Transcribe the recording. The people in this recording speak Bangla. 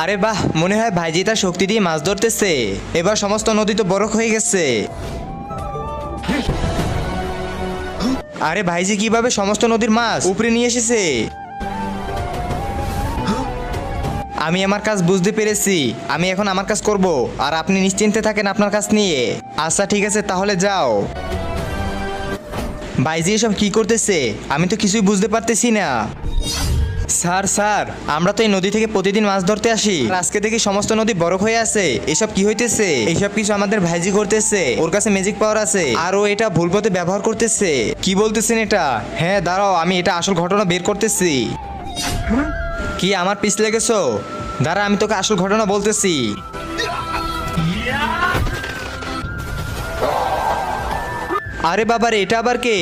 আরে বাহ, মনে হয় ভাইজি তার শক্তি দিয়ে মাছ ধরতেছে। এবার সমস্ত নদী তো বরফ হয়ে গেছে। আরে ভাইজি কিভাবে সমস্ত নদীর মাছ উপরে নিয়ে এসেছে? আমি আমার কাজ বুঝতে পেরেছি। আমি এখন আমার কাজ করব, আর আপনি নিশ্চিন্তে থাকেন আপনার কাজ নিয়ে। আচ্ছা ঠিক আছে, তাহলে যাও। ভাইজি এসব কি করতেছে? আমি তো কিছুই বুঝতে পারতেছি না। স্যার স্যার, আমরা তো এই নদী থেকে প্রতিদিন মাছ ধরতে আসি, আর আজকে দেখি সমস্ত নদী বরফ হয়ে আছে। এসব কি হইতেছে? এইসব কিছু আমাদের ভাইজি করতেছে। ওর কাছে ম্যাজিক পাওয়ার আছে, আর ও এটা ভুল পথে ব্যবহার করতেছে। কি বলতেছেন এটা? হ্যাঁ দাঁড়াও, আমি এটা আসল ঘটনা বের করতেছি। কি আমার পিছ লেগেছো? দাঁড়া, আমি তোকে আসল ঘটনা বলতেছি। আরে বাবা রে, এটা আবার কে?